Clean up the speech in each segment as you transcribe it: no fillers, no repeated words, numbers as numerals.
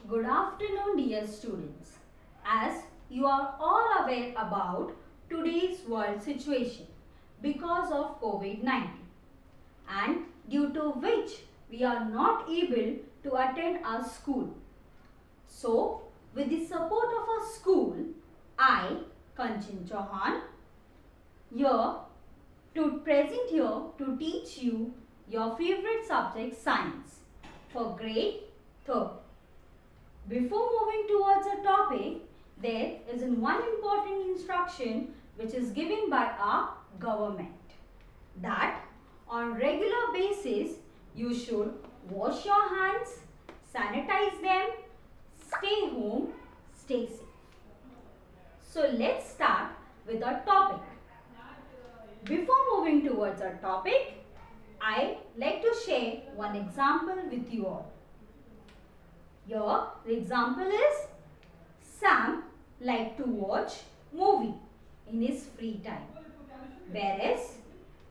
Good afternoon, dear students. As you are all aware about today's world situation because of COVID-19 and due to which we are not able to attend our school. So, with the support of our school, I, Kanchan Chauhan, here to present here to teach you your favorite subject science for grade 3rd. Before moving towards a topic, there is one important instruction which is given by our government that on regular basis you should wash your hands, sanitize them, stay home, stay safe. So let's start with our topic. Before moving towards our topic, I like to share one example with you all. Here the example is Sam liked to watch movie in his free time, whereas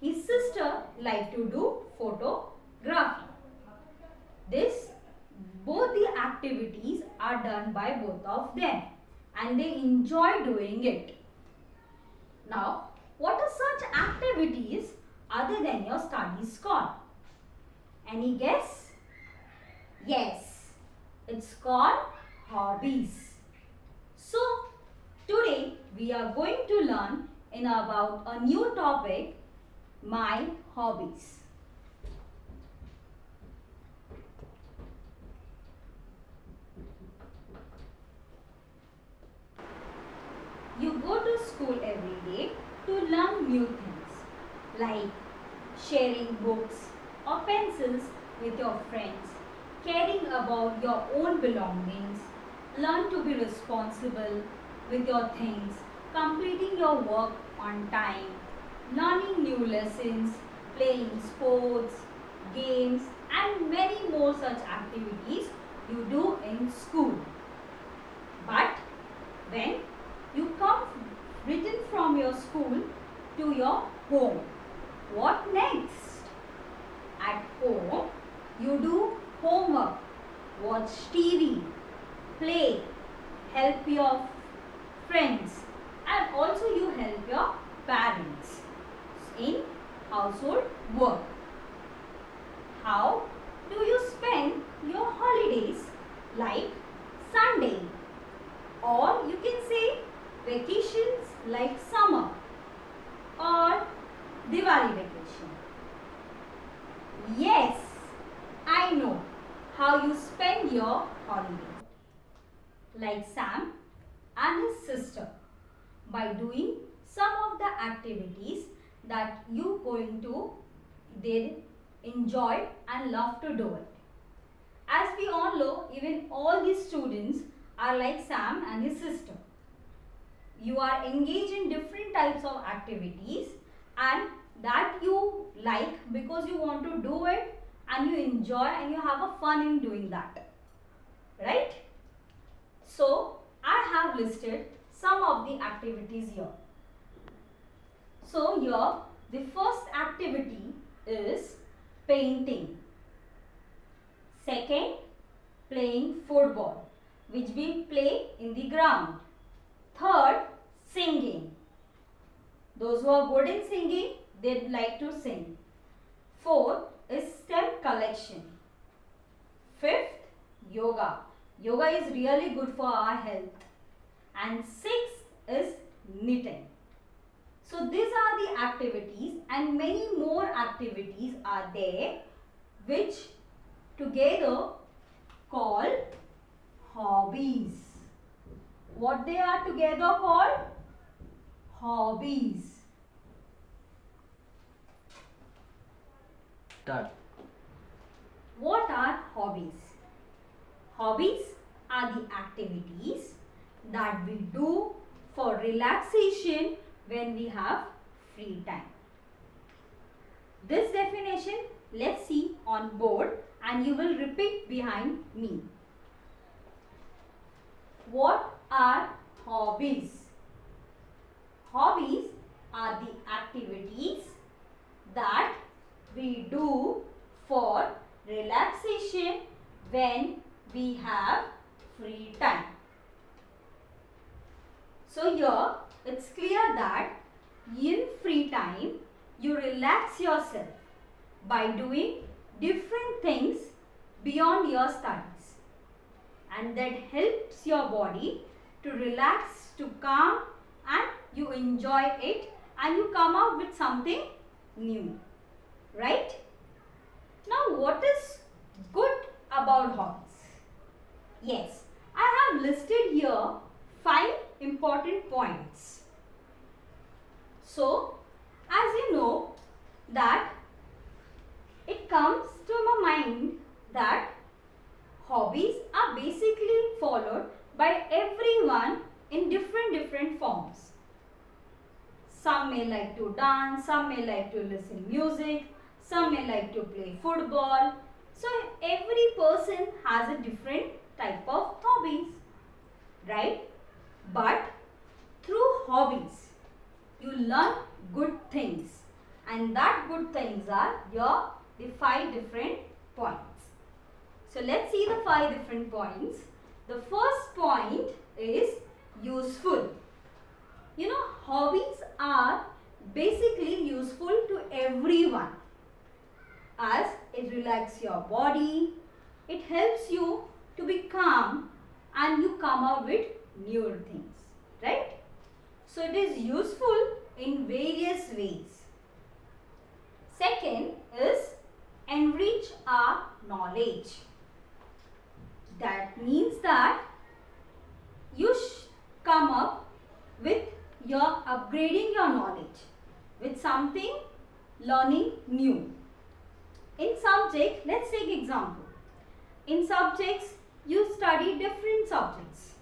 his sister liked to do photography. Both the activities are done by both of them and they enjoy doing it. Now, what are such activities other than your studies called? Any guess? Yes, it's called hobbies. So, today we are going to learn about a new topic, my hobbies. You go to school every day to learn new things like sharing books or pencils with your friends, caring about your own belongings, learn to be responsible with your things, completing your work on time, learning new lessons, playing sports, games and many more such activities you do in school. But when you come written from your school to your home, what next? At home, you do homework, watch TV, play, help your friends and also you help your parents in household work. How do you spend your holidays like Sunday, or you can say vacations like summer or Diwali vacation? Yes, I know how you spend your holiday. Like Sam and his sister, by doing some of the activities that you they enjoy and love to do it. As we all know, even all these students are like Sam and his sister. You are engaged in different types of activities and that you like because you want to do it and you enjoy and you have a fun in doing that, right? So I have listed some of the activities here. So here the first activity is painting. Second, playing football, which we play in the ground. Third, singing. Those who are good in singing, they like to sing. Fourth is stamp collection. Fifth, yoga. Yoga is really good for our health. And sixth is knitting. So these are the activities and many more activities are there which together called hobbies. What they are together called? Hobbies. Start. What are hobbies? Hobbies are the activities that we do for relaxation when we have free time. This definition let's see on board and you will repeat behind me. What are hobbies? Hobbies are the activities that we do for relaxation when we have free time. So here it's clear that in free time you relax yourself by doing different things beyond your studies, and that helps your body to relax, to calm, and you enjoy it and you come out with something new, right? Now what is good about hobbies? Yes, I have listed here 5 important points. So as you know that it comes to my mind that hobbies are basically followed by everyone in different forms. Some may like to dance, some may like to listen music, some may like to play football. So every person has a different type of hobbies, right? But through hobbies you learn good things, and that good things are the 5 different points. So let's see the 5 different points. The first point is useful. You know, hobbies are basically useful to everyone, as it relaxes your body, it helps you to be calm, and you come out with newer things, right? So it is useful in various ways. Second is enrich our knowledge. That means that you come up with your upgrading your knowledge with something learning new. In subject, let's take example. In subjects, you study different subjects.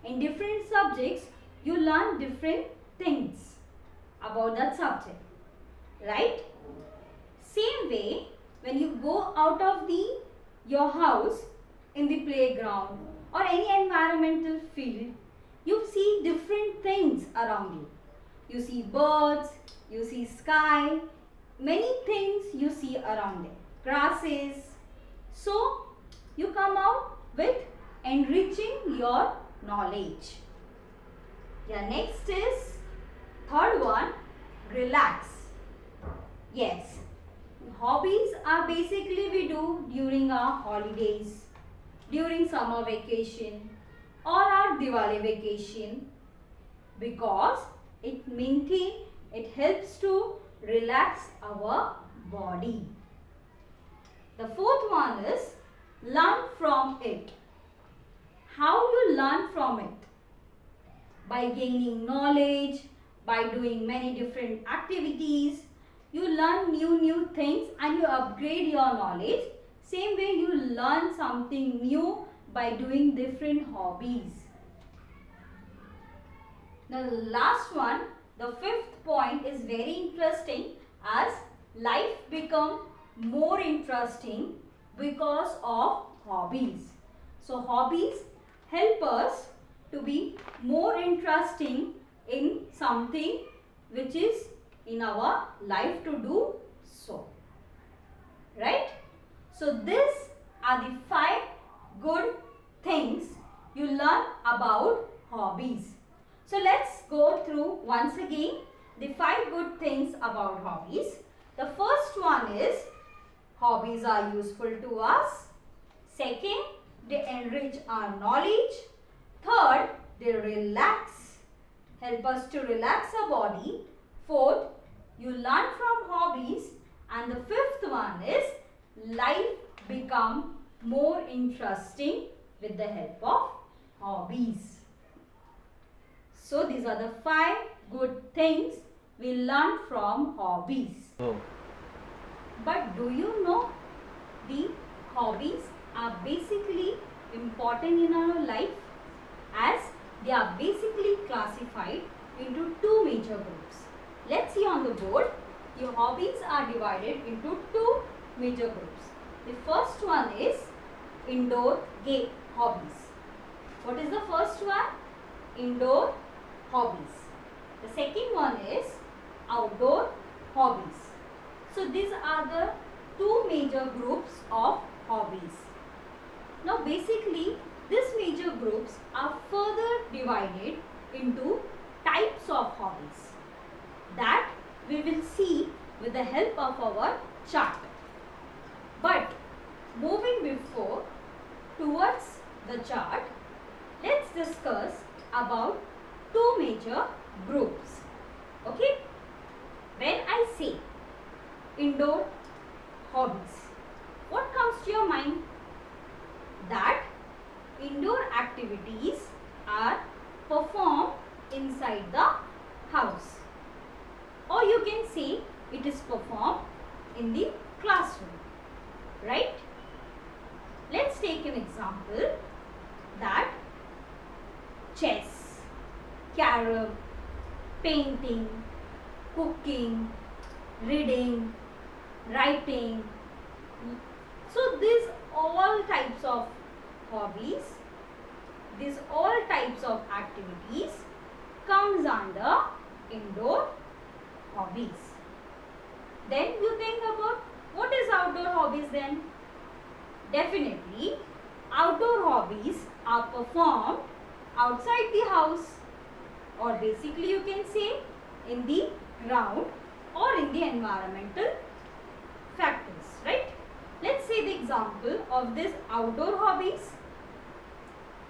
In different subjects, you learn different things about that subject, right? Same way, when you go out of your house in the playground or any environmental field, you see different things around you. You see birds, you see sky, many things you see around there, grasses. So you come out with enriching your knowledge. Yeah, next is third one, relax. Yes, hobbies are basically we do during our holidays, during summer vacation or our Diwali vacation, because it helps to relax our body. The fourth one is learn from it. How you learn from it? By gaining knowledge, by doing many different activities. You learn new things and you upgrade your knowledge. Same way you learn something new by doing different hobbies. The last one, the fifth point is very interesting, as life become more interesting because of hobbies. So hobbies help us to be more interesting in something which is in our life to do so, right? So these are the 5 good things you learn about hobbies. So let's go through once again the 5 good things about hobbies. The first one is hobbies are useful to us. Second, they enrich our knowledge. Third, they help us to relax our body. Fourth, you learn from hobbies. And the fifth one is life become more interesting with the help of hobbies. So these are the 5 good things we learn from hobbies. Oh. But do you know the hobbies are basically important in our life, as they are basically classified into 2 major groups. Let's see on the board. Your hobbies are divided into 2 major groups. The first one is indoor game hobbies. What is the first one? Indoor hobbies. The second one is outdoor hobbies. So these are the 2 major groups of hobbies. Now basically these major groups are further divided into types of hobbies that we will see with the help of our chart. But moving before towards the chart, let's discuss about two major groups. Okay? When I say indoor hobbies, what comes to your mind? That indoor activities are performed inside the house, or you can say it is performed in the classroom, right? Let's take an example that chess, carom, painting, cooking, reading, writing. So these all types of hobbies, these all types of activities comes under indoor hobbies. Then you think about what is outdoor hobbies then? Definitely outdoor hobbies are performed outside the house, or basically you can say in the ground or in the environmental factors, right? Let's say the example of this outdoor hobbies: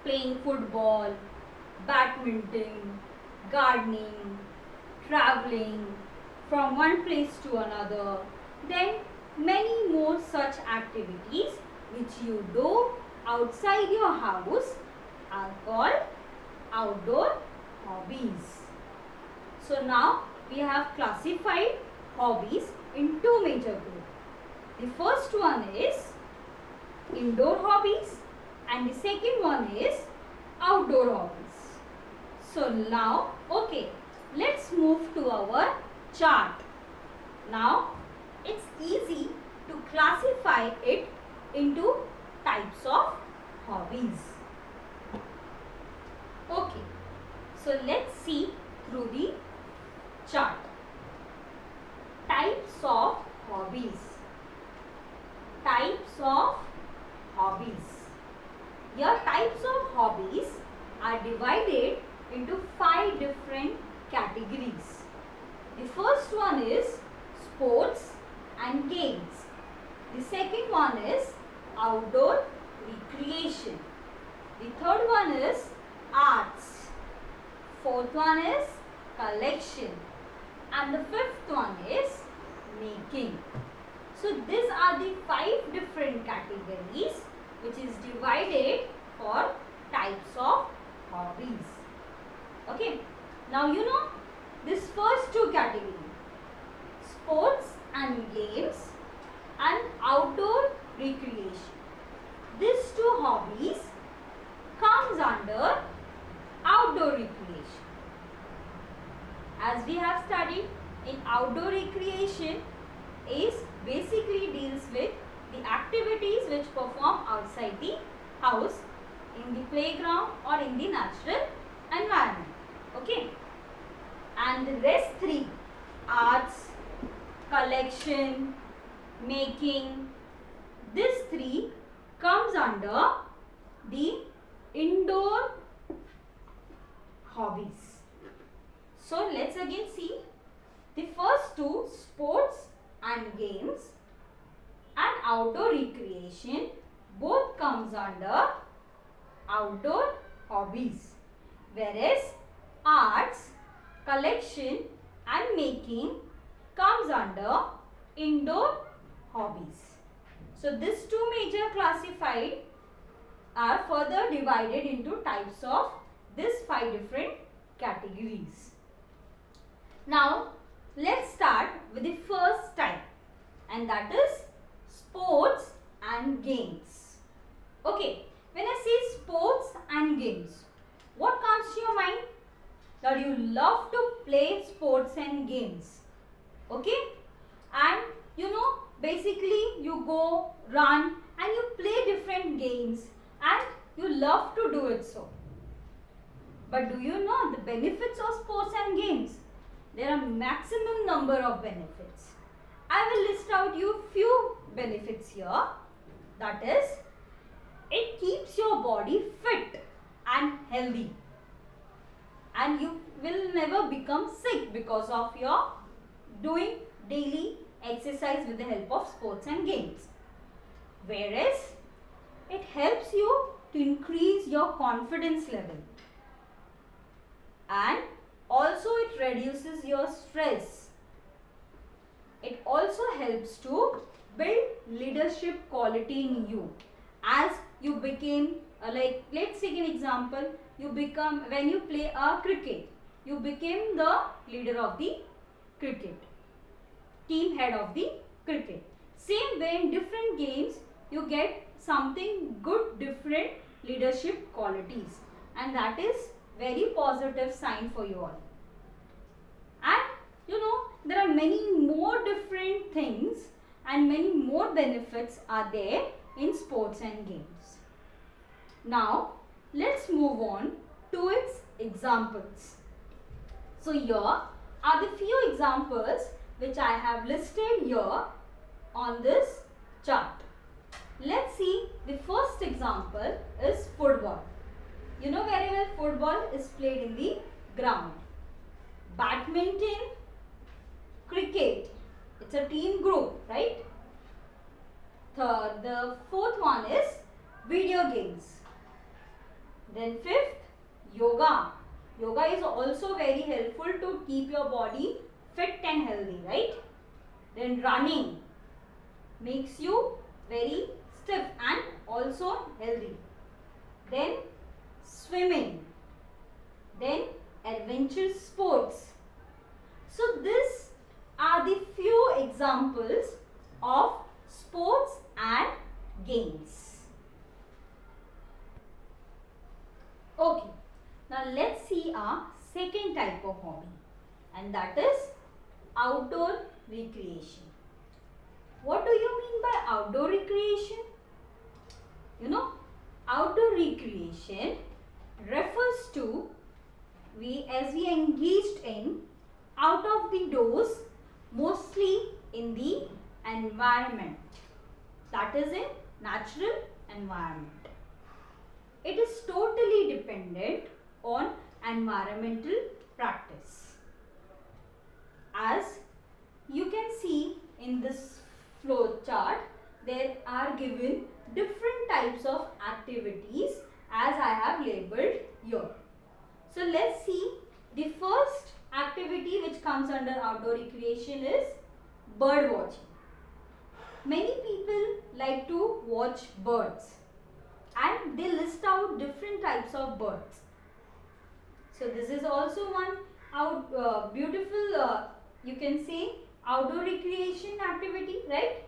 playing football, badminton, gardening, traveling from one place to another. Then many more such activities which you do outside your house are called outdoor hobbies. So now we have classified hobbies in two major groups. The first one is indoor hobbies and the second one is outdoor hobbies. So now, okay, let's move to our chart. Now it's easy to classify it into types of hobbies. Okay, so let's see through the chart. Types of hobbies. Types of hobbies. Your types of hobbies are divided into 5 different categories. The first one is sports and games. The second one is outdoor recreation. The third one is arts. Fourth one is collection. And the fifth one is making. So these are the 5 different categories which is divided for types of hobbies. Okay. Now you know this first two categories, sports and games and outdoor recreation. These two hobbies comes under outdoor recreation. As we have studied, in outdoor recreation is basically deals with the activities which perform outside the house, in the playground or in the natural environment. Okay. And the rest 3, arts, collection, making, this 3 comes under the indoor hobbies. So let's again see the first 2, sports and games and outdoor recreation, both comes under outdoor hobbies, whereas arts, collection and making comes under indoor hobbies. So these 2 major classified are further divided into types of these 5 different categories. Now let's start with the first type, and that is sports and games. Okay, when I say sports and games, what comes to your mind? That you love to play sports and games. Okay, and you know, basically you go run and you play different games and you love to do it so. But do you know the benefits of sports and games? There are maximum number of benefits. I will list out you few benefits here. That is, it keeps your body fit and healthy, and you will never become sick because of your doing daily exercise with the help of sports and games. Whereas it helps you to increase your confidence level, and also it reduces your stress. It also helps to build leadership quality in you as you became like, let's take an example, you become, when you play a cricket, you became the leader of the cricket, team head of the cricket. Same way in different games you get something good, different leadership qualities, and that is very positive sign for you all. And you know, there are many more different things and many more benefits are there in sports and games. Now let's move on to its examples. So here are the few examples which I have listed here on this chart. Let's see, the first example is football. You know very well, football is played in the ground. Badminton, cricket, it's a team group, right? Third, the fourth one is video games. Then fifth, yoga. Yoga is also very helpful to keep your body fit and healthy, right? Then running makes you very stiff and also healthy. Then swimming. Then adventure sports. So these are the few examples of sports and games. Okay, now let's see our second type of hobby, and that is outdoor recreation. What do you mean by outdoor recreation? You know, outdoor recreation refers to as we engaged in out of the doors, mostly in the environment, that is in natural environment. It is totally dependent on environmental practice. As you can see in this flow chart, there are given different types of activities as I have labeled here. So let's see, the first activity which comes under outdoor recreation is bird watching. Many people like to watch birds, and they list out different types of birds. So this is also one beautiful you can say outdoor recreation activity, right?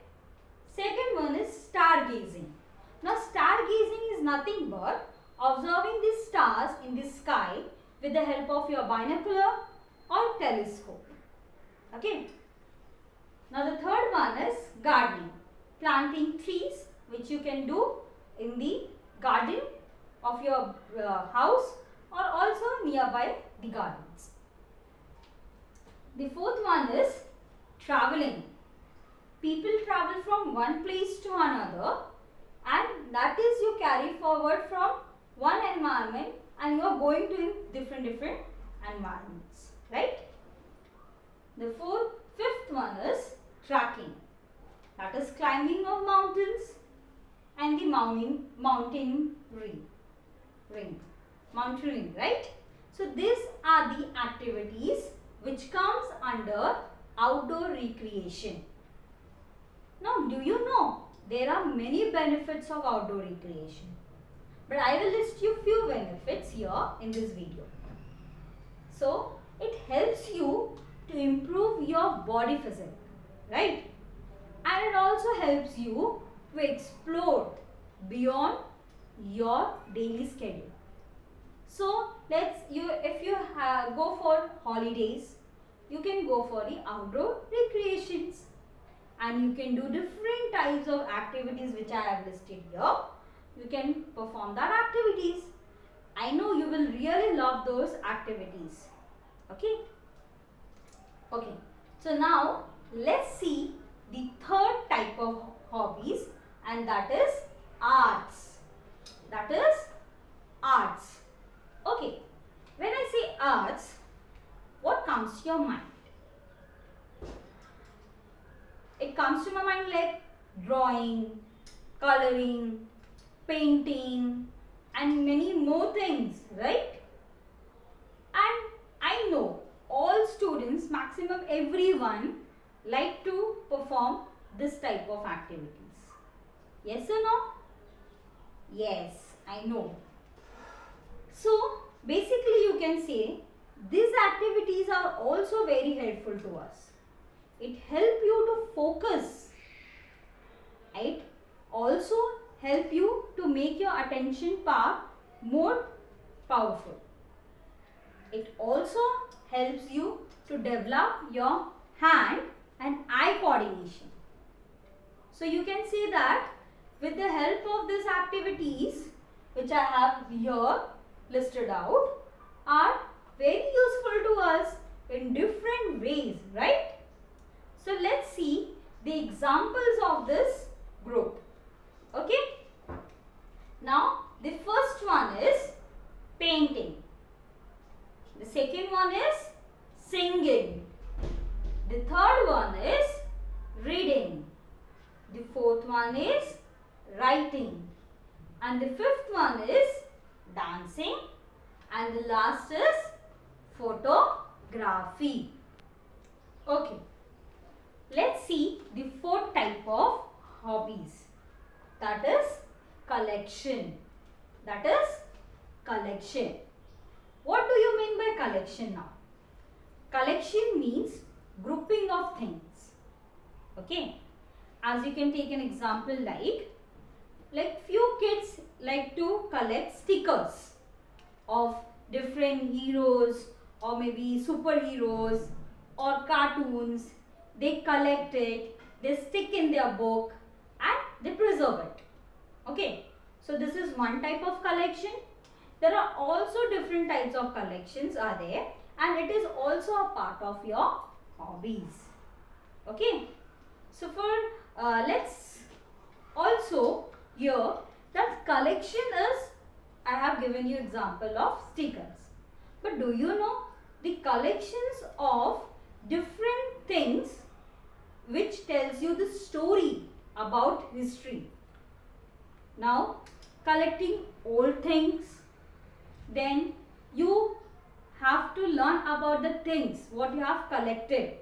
Second one is stargazing. Now stargazing is nothing but observing the stars in the sky with the help of your binocular or telescope. Okay. Now the third one is gardening. Planting trees, which you can do in the garden of your house or also nearby the gardens. The fourth one is traveling. People travel from one place to another, and that is you carry forward from one environment and you are going to different environments, right? The fifth one is trekking. That is climbing of mountains and the mountain ring, right? So these are the activities which comes under outdoor recreation. Now, do you know there are many benefits of outdoor recreation? But I will list you few benefits here in this video. So, it helps you to improve your body physique, right? And it also helps you to explore beyond your daily schedule. So, if you go for holidays, you can go for the outdoor recreations, and you can do different types of activities which I have listed here. You can perform that activities. I know you will really love those activities. Okay. Okay. So now let's see the third type of hobbies, and that is arts. that is arts. Okay, when I say arts, what comes to your mind? It comes to my mind like drawing, coloring, painting and many more things, right? And I know all students, maximum everyone, like to perform this type of activities. Yes or no? Yes, I know. So basically you can say these activities are also very helpful to us. It helps you to focus. It also help you to make your attention power more powerful. It also helps you to develop your hand and eye coordination. So you can say that with the help of these activities which I have here listed out are very useful to us in different ways, right? So let's see the examples of this group. Okay. Now the first one is painting. The second one is singing. The third one is reading. The fourth one is writing. And the fifth one is dancing. And the last is photography. Okay. Let's see the fourth type of hobbies. That is collection. That is collection. What do you mean by collection now? Collection means grouping of things. Okay. As you can take an example like few kids like to collect stickers of different heroes or maybe superheroes or cartoons. They collect it, they stick in their book and they preserve it. Okay. So this is one type of collection. There are also different types of collections are there and it is also a part of your hobbies. Okay. So for let's also hear that collection is, I have given you example of stickers. But do you know the collections of different things which tells you the story about history. Now collecting old things, then you have to learn about the things what you have collected.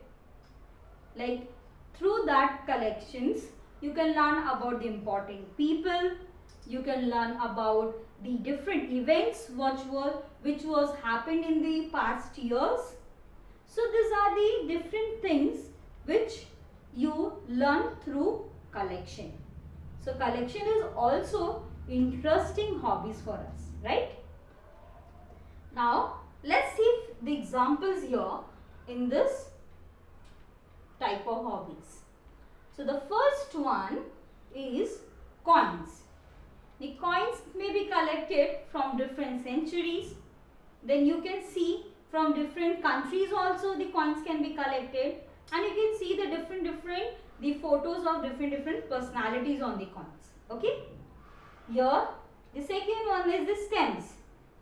Like through that collections you can learn about the important people, you can learn about the different events which was happened in the past years. So these are the different things which you learn through collection. So collection is also interesting hobbies for us, right? Now let's see the examples here in this type of hobbies. So the first one is coins. The coins may be collected from different centuries. Then you can see from different countries also the coins can be collected, and you can see the the photos of different personalities on the coins. Okay. Here the second one is the stamps.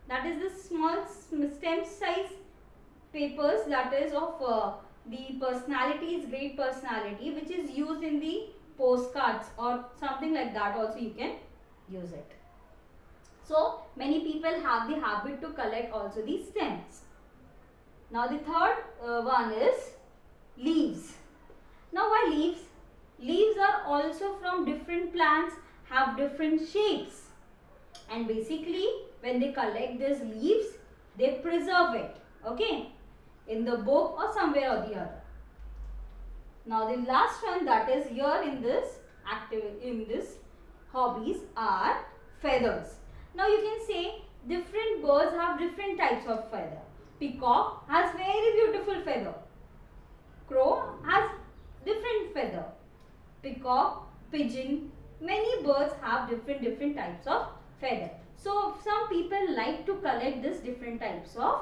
That is the small stamp size papers, that is of the personalities, great personality, which is used in the postcards or something like that also you can use it. So many people have the habit to collect also these stamps. Now the third one is leaves. Now why leaves? Leaves are also from different plants, have different shapes, and basically when they collect these leaves they preserve it, okay, in the book or somewhere or the other. Now the last one that is here in this hobbies are feathers. Now you can say different birds have different types of feather. Peacock has very beautiful feather. Crow has different feather. Peacock, pigeon, many birds have different types of feather. So some people like to collect this different types of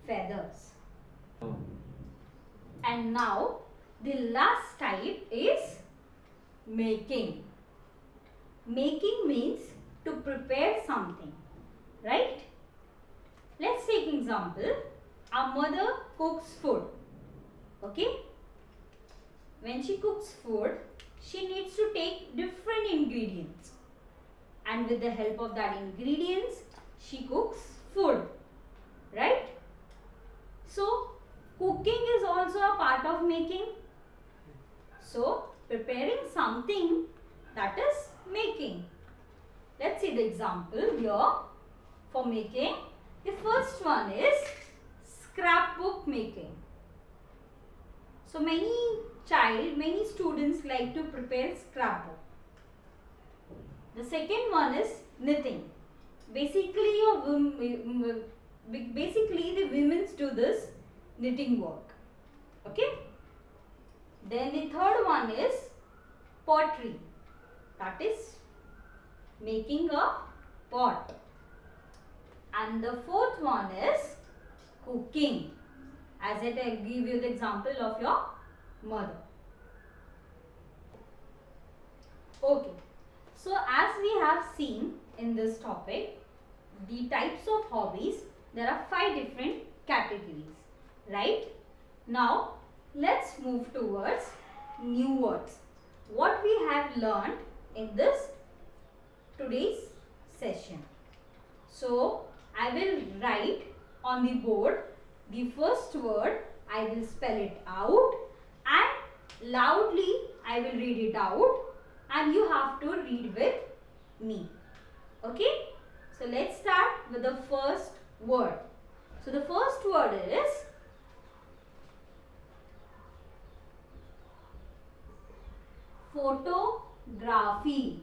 feathers. And now the last type is making. Making means to prepare something, right? Let's take example. Our mother cooks food. Okay? When she cooks food, she needs to take different ingredients. And with the help of that ingredients, she cooks food. Right? So, cooking is also a part of making. So, preparing something, that is making. Let's see the example here for making. The first one is scrapbook making. So, many students like to prepare scrapbook. The second one is knitting. Basically, the women do this knitting work. Okay. Then the third one is pottery. That is making a pot. And the fourth one is cooking. As I give you the example of your mother. Okay. So as we have seen in this topic, the types of hobbies, there are 5 different categories. Right? Now, let's move towards new words. What we have learned in this today's session. So, I will write on the board the first word. I will spell it out and loudly I will read it out and you have to read with me. Okay? So, let's start with the first word. So, the first word is photography.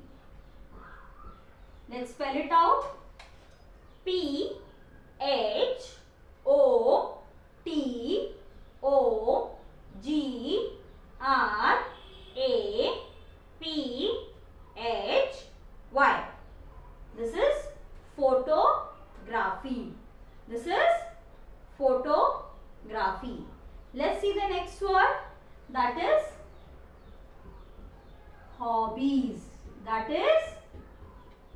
Let's spell it out. P-H-O-T-O-G-R-A-P-H-Y. This is photography. This is photography. Let's see the next word. That is hobbies. That is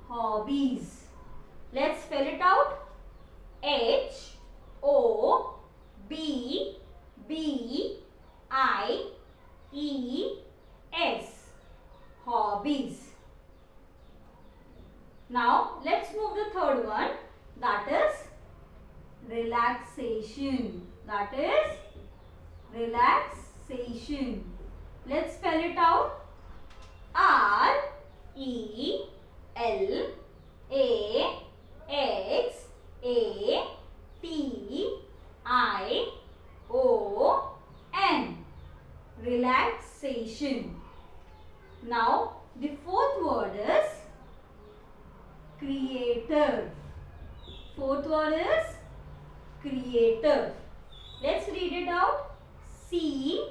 hobbies. Let's spell it out. H-O-B-B-I-E-S. Hobbies. Now, let's move the third one. That is relaxation. That is relaxation. Let's spell it out. R-E-L-A-X-A-T-I-O-N. Relaxation. Now, the fourth word is creative. Fourth word is creative. Let's read it out. C-R-E-A-T-I-V-E.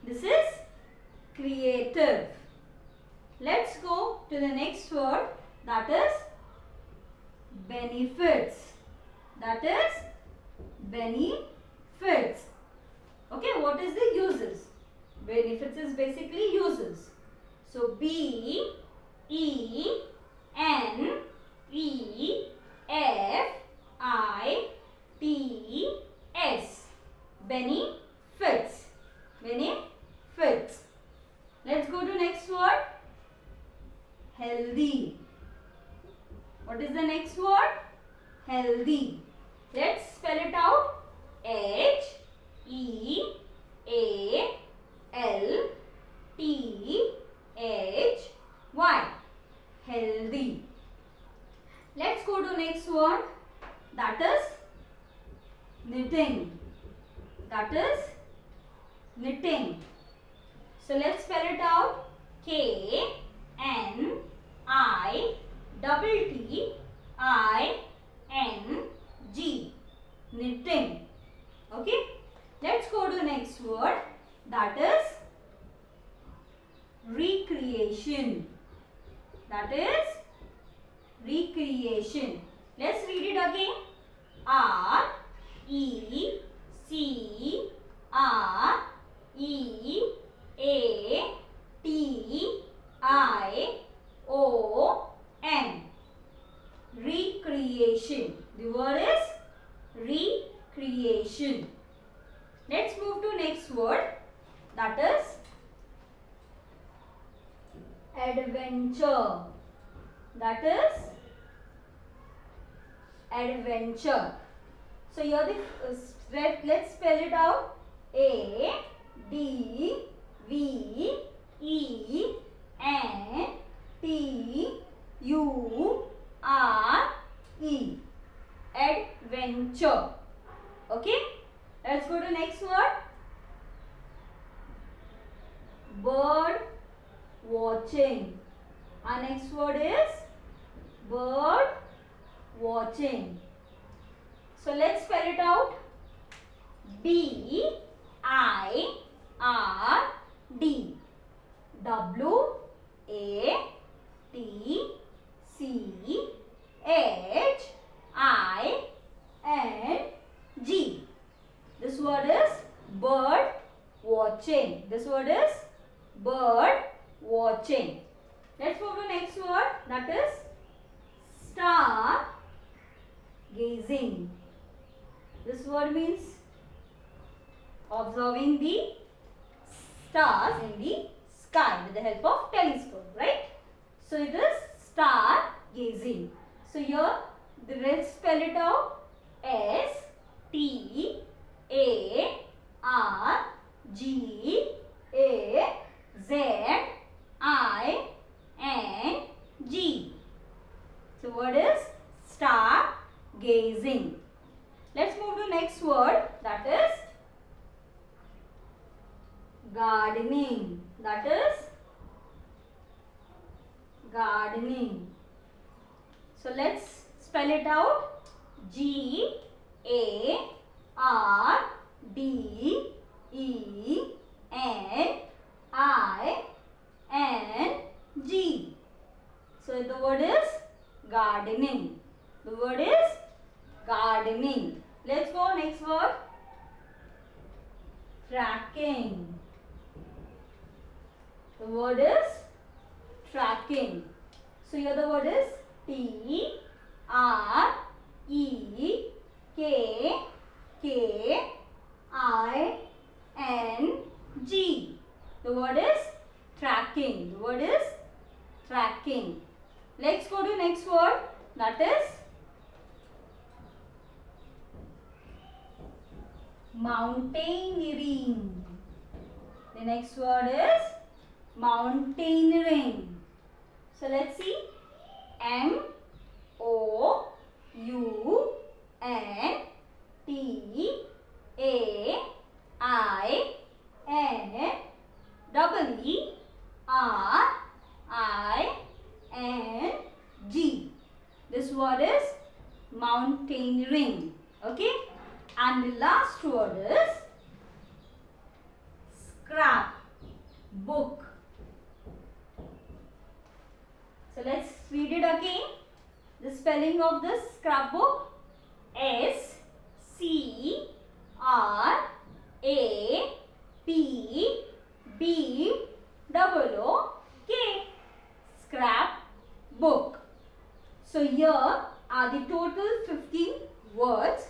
This is creative. Let's go to the next word. That is benefits. That is benefits. Okay, what is the uses? Benefits is basically uses. So, B-E-N-E-F-I-T-S. Benefits. Benefits. Let's go to next word. Healthy. What is the next word? Healthy. Let's spell it out. H-E-A-L-T-H-Y. Healthy. Let's go to next word. That is knitting. That is knitting. So let's spell it out. K-N-I-T-T-I-N-G. Knitting. Okay. Let's go to the next word. That is recreation. That is recreation. Let's read it again. R-E-C-R-E-A-T-I-O-N. R E A T I O N. Recreation. The word is recreation. Let's move to next word, that is adventure. That is adventure. So here let's spell it out. A D V E N T U R E. Adventure. Okay. Let's go to next word. Bird watching. Our next word is bird watching. So let's spell it out. B I R D W A T C H I N G. This word is bird watching. This word is bird watching. Let's move to next word, that is star gazing. This word means observing the stars in the sky with the help of telescope, right? So it is star gazing. So here let's spell it out. S T A R G A Z I N G. So word is star gazing. Let's move to next word, that is gardening. That is gardening. So let's spell it out. G A R D E N I N G. So the word is gardening. The word is gardening. Let's go next word. Tracking. The word is tracking. So here the word is T R E K K I N G. The word is tracking. The word is tracking. Let's go to next word, that is mountaineering. The next word is mountaineering. So let's see. M O U N T A I N E R I N G. This word is mountaineering. Okay. And the last word is scrap book. So let's read it again. The spelling of this scrapbook: S C R A P B O K. Scrap book. So here are the total 15 words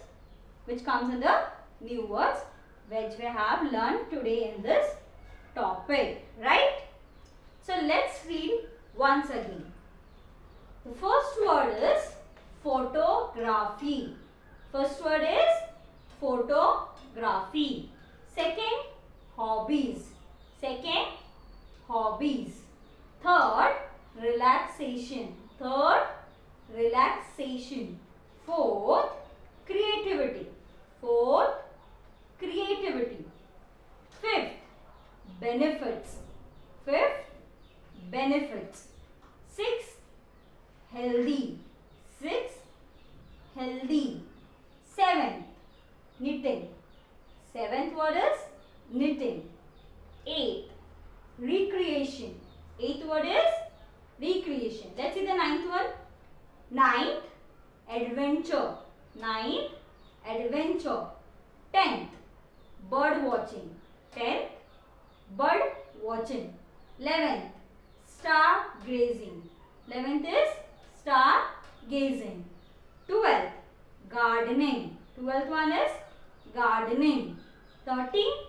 which comes under new words which we have learned today in this topic, right? So let's read once again. The first word is photography. First word is photography. Second, hobbies. Second, hobbies. Third, relaxation. Third, relaxation. Fourth, creativity. Fourth, creativity. Fifth, benefits. Fifth, benefits. Sixth, healthy. Sixth, healthy. Seventh, knitting. Seventh word is knitting. Eighth, recreation. Eighth word is recreation. Let's see the ninth one. Ninth, adventure. Ninth, adventure. 10th, bird watching. 10th, bird watching. 11th, star gazing. 11th is star gazing. 12th, gardening. 12th one is gardening. 13th,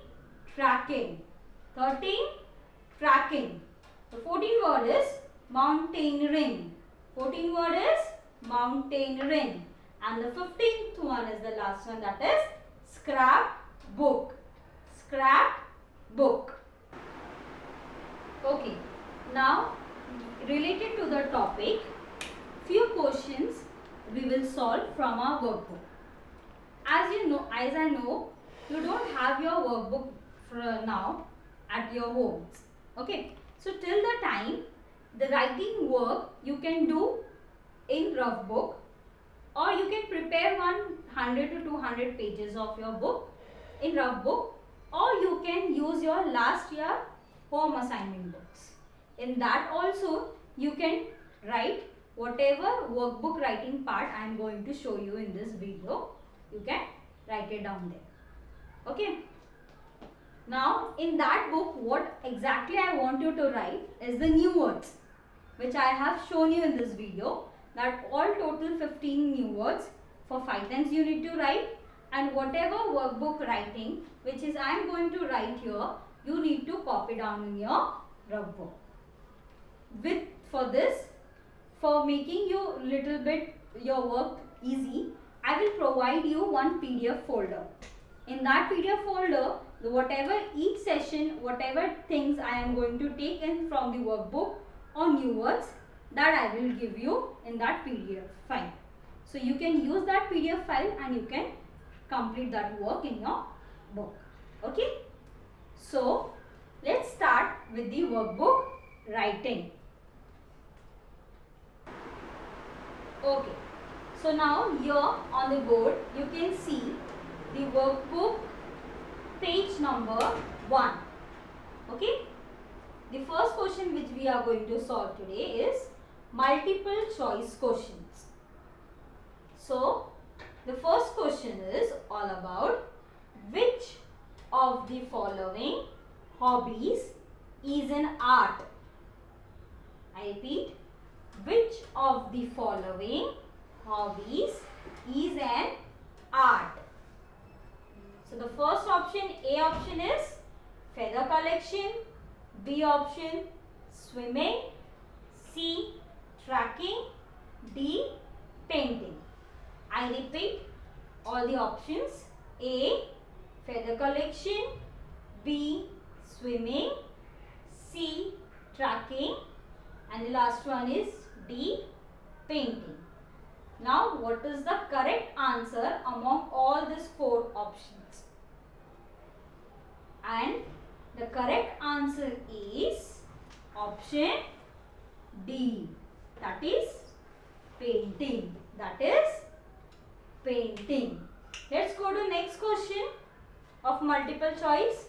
tracking. 13th, tracking. The 14th word is mountaineering. 14th word is mountaineering. And the 15th one is the last one, that is scrapbook. Scrapbook. Okay. Now, related to the topic, few questions we will solve from our workbook. As I know, you don't have your workbook for now at your homes. Okay. So till the time, the writing work you can do in rough book, or you can prepare 100 to 200 pages of your book in rough book, or you can use your last year home assignment books. In that also you can write whatever workbook writing part I am going to show you in this video. You can write it down there. Okay. Now in that book, what exactly I want you to write is the new words which I have shown you in this video. That all total 15 new words for 5 times you need to write, and whatever workbook writing which is I am going to write here, you need to copy down in your rough book. For making you little bit your work easy, I will provide you one PDF folder. In that PDF folder, whatever each session, whatever things I am going to take in from the workbook or new words, that I will give you in that PDF file. So you can use that PDF file and you can complete that work in your book. Okay. So let's start with the workbook writing. Okay. So now here on the board you can see the workbook page number 1. Okay. The first question which we are going to solve today is multiple choice questions. So the first question is all about which of the following hobbies is an art. I repeat, which of the following hobbies is an art? So the first option, A option is feather collection, B option swimming, C tracking, D painting. I repeat all the options: A feather collection, B swimming, C tracking, and the last one is D painting. Now what is the correct answer among all these 4 options? And the correct answer is option D, that is painting. That is painting. Let's go to next question of multiple choice.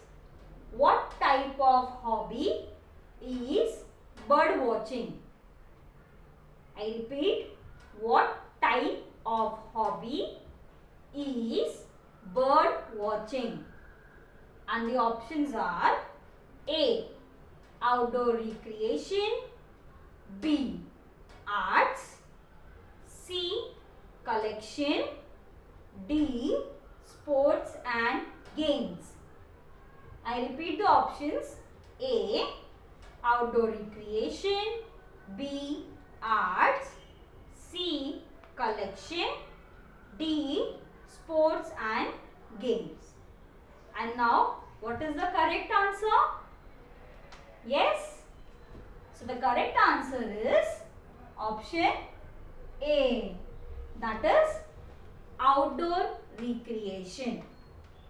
What type of hobby is bird watching? I repeat, what type of hobby is bird watching? And the options are A outdoor recreation, B arts, C collection, D sports and games. I repeat the options: A outdoor recreation, B arts, C collection, D sports and games. And now what is the correct answer? Yes. So the correct answer is option A, that is outdoor recreation.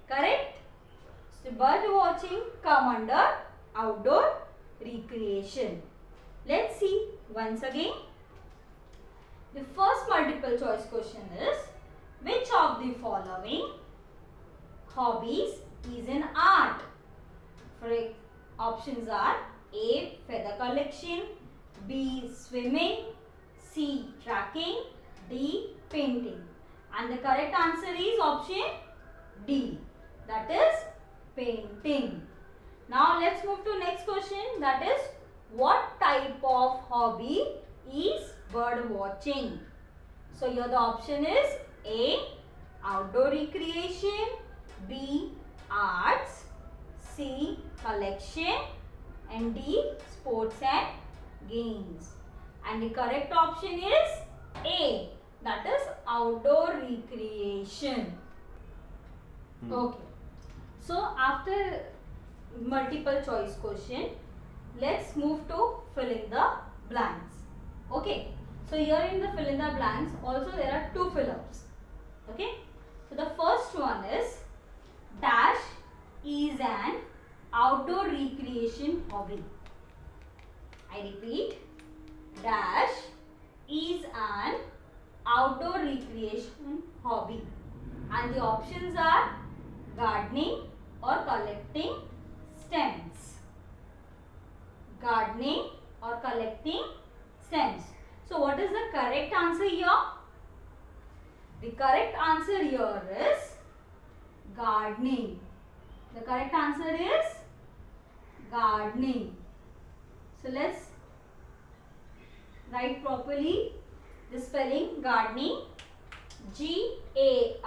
Correct? So bird watching come under outdoor recreation. Let's see once again. The first multiple choice question is which of the following hobbies is an art? For options are A feather collection, B swimming, C tracking, D painting. And the correct answer is option D, that is painting. Now let's move to next question, that is what type of hobby is bird watching? So here the option is A. Outdoor recreation, B. Arts, C. Collection, and D. Sports and games. And the correct option is A. That is outdoor recreation. Okay. So after multiple choice question, let's move to fill in the blanks. Okay. So here in the fill in the blanks also there are two fill-ups. Okay. So the first one is dash is an outdoor recreation hobby. I repeat, dash is an outdoor recreation hobby. And the options are gardening or collecting stems. Gardening or collecting stems. So what is the correct answer here? The correct answer here is gardening. The correct answer is gardening. So let's write properly the spelling gardening. G-A-R-D-E-N-I-N-G.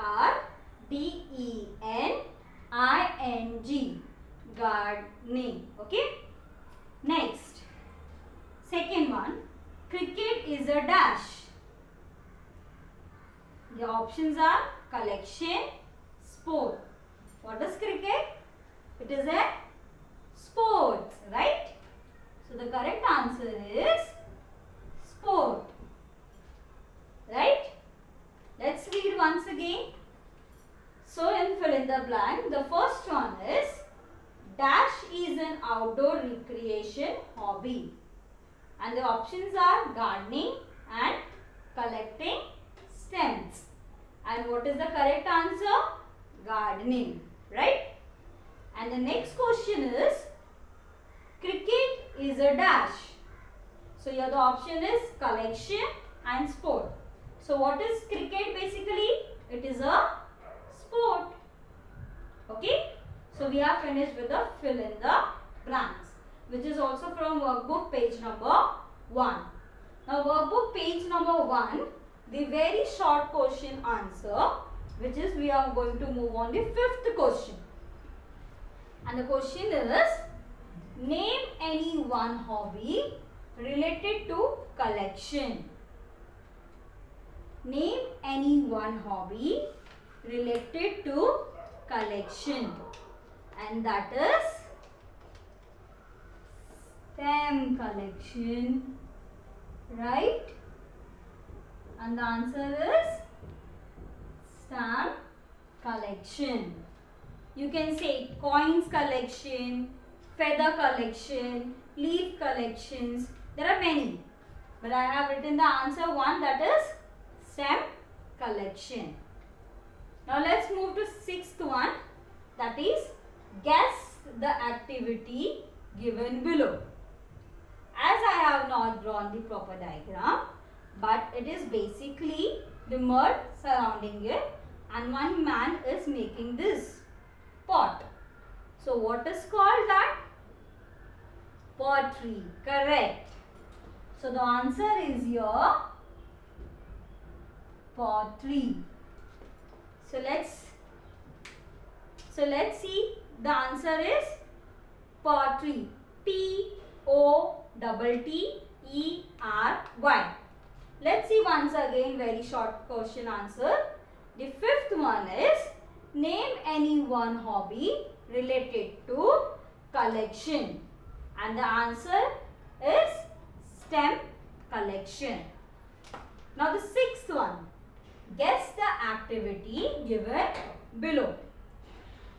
Gardening. Okay. Next. Second one. Cricket is a dash. The options are collection, sport. What is cricket? It is a sport, right? So the correct answer is sport. Right? Let's read once again. So in fill in the blank, the first one is dash is an outdoor recreation hobby. And the options are gardening and collecting stems. And what is the correct answer? Gardening. Right? And the next question is cricket is a dash. So here the option is collection and sport. So what is cricket basically? It is a sport. Okay. So we have finished with the fill in the blanks, which is also from workbook page number 1. Now workbook page number 1, the very short question answer, which is we are going to move on the 5th question. And the question is, name any one hobby related to collection. Name any one hobby related to collection. And that is stamp collection. Right? And the answer is stamp collection. You can say coins collection, feather collection, leaf collections. There are many. But I have written the answer 1, that is stamp collection. Now let's move to 6th one, that is guess the activity given below. As I have not drawn the proper diagram, but it is basically the mud surrounding it and one man is making this pot. So what is called that? Pottery. Correct. So the answer is here pottery. So let's see, the answer is pottery. P-O-T-T-E-R-Y. Let's see once again, very short question answer. The 5th one is name any one hobby related to collection. And the answer is stamp collection. Now the 6th one, guess the activity given below.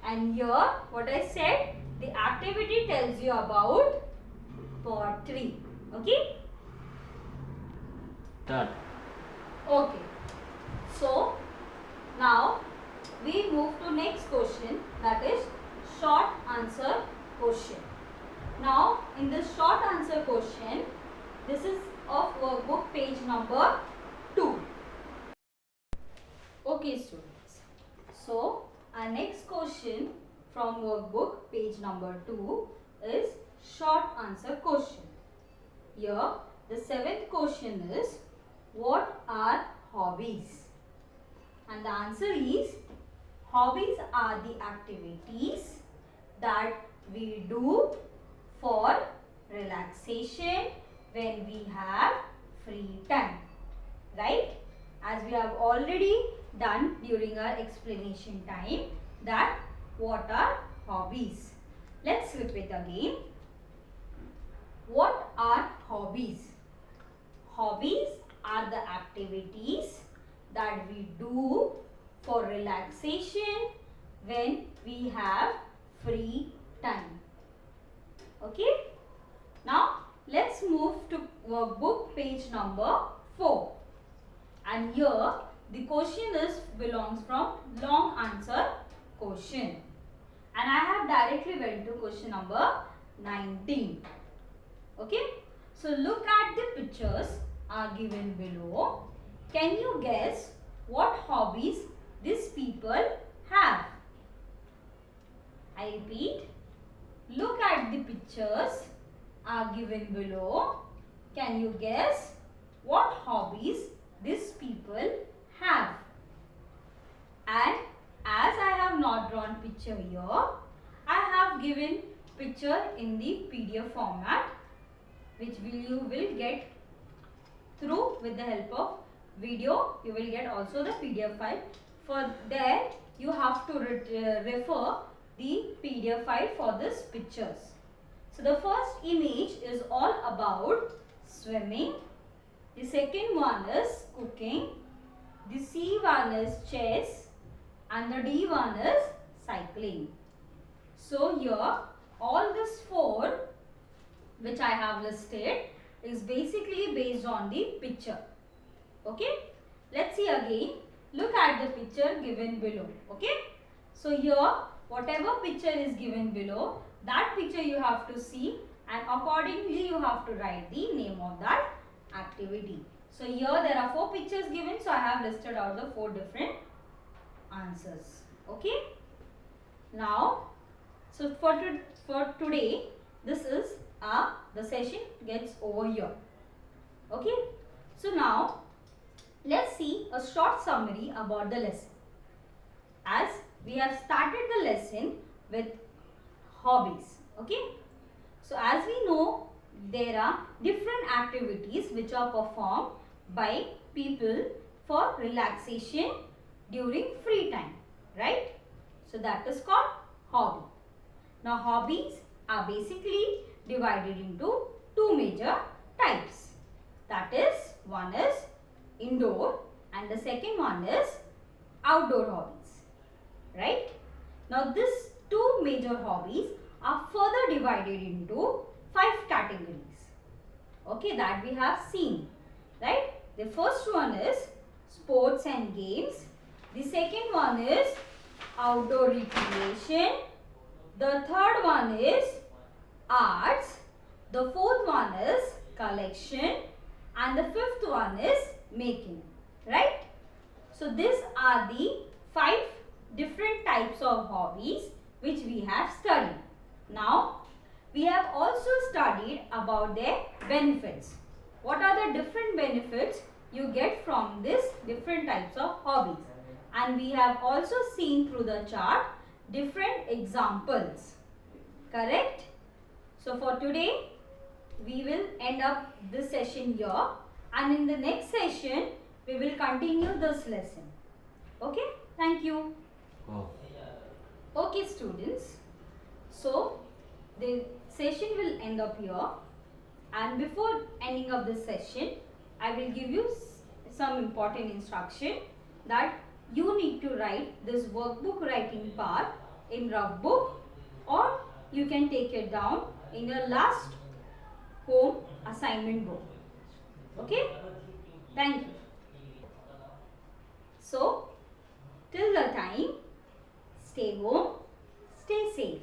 And here what I said, the activity tells you about pottery. Okay? Done. Okay. So now we move to next question, that is short answer question. Now in this short answer question, this is of workbook page number 2. Okay students. So our next question from workbook page number 2 is short answer question. Here the 7th question is, what are hobbies? And the answer is, hobbies are the activities that we do for relaxation when we have free time, right? As we have already done during our explanation time, that what are hobbies. Let's repeat again. What are hobbies? Hobbies are the activities that we do for relaxation when we have free time. Okay? Now, let's move to workbook page number 4. And here, the question belongs from long answer question. And I have directly went to question number 19. Okay? So, look at the pictures are given below. Can you guess what hobbies these people have? I repeat, look at the pictures are given below. Can you guess what hobbies these people have? And as I have not drawn picture here, I have given picture in the PDF format, which you will get through with the help of video. You will get also the PDF file. For there you have to refer the PDF file for this pictures. So the first image is all about swimming. The second one is cooking. The C one is chess. And the D one is cycling. So here all these 4 which I have listed is basically based on the picture. Okay. Let's see again. Look at the picture given below. Okay. So here whatever picture is given below, that picture you have to see and accordingly you have to write the name of that activity. So here there are 4 pictures given. So I have listed out the 4 different answers. Okay. Now, so for today, this is the session gets over here. Okay. So now, let's see a short summary about the lesson. As we have started the lesson with hobbies. Okay. So as we know, there are different activities which are performed by people for relaxation during free time, right? So that is called hobby. Now hobbies are basically divided into 2 major types. That is, one is indoor and the second one is outdoor hobbies, right? Now these 2 major hobbies are further divided into 5 categories. Okay, that we have seen, right? The first one is sports and games. The second one is outdoor recreation. The third one is arts. The fourth one is collection. And the fifth one is making. Right? So these are the 5 different types of hobbies which we have studied. Now, we have also studied about their benefits. What are the different benefits you get from these different types of hobbies? And we have also seen through the chart different examples. Correct? So for today, we will end up this session here. And in the next session, we will continue this lesson. Okay? Thank you. Oh. Okay, students. So, the session will end up here. And before ending of this session, I will give you some important instruction that you need to write this workbook writing part in rough book, or you can take it down in your last home assignment book. Okay? Thank you. So, till the time, stay home, stay safe.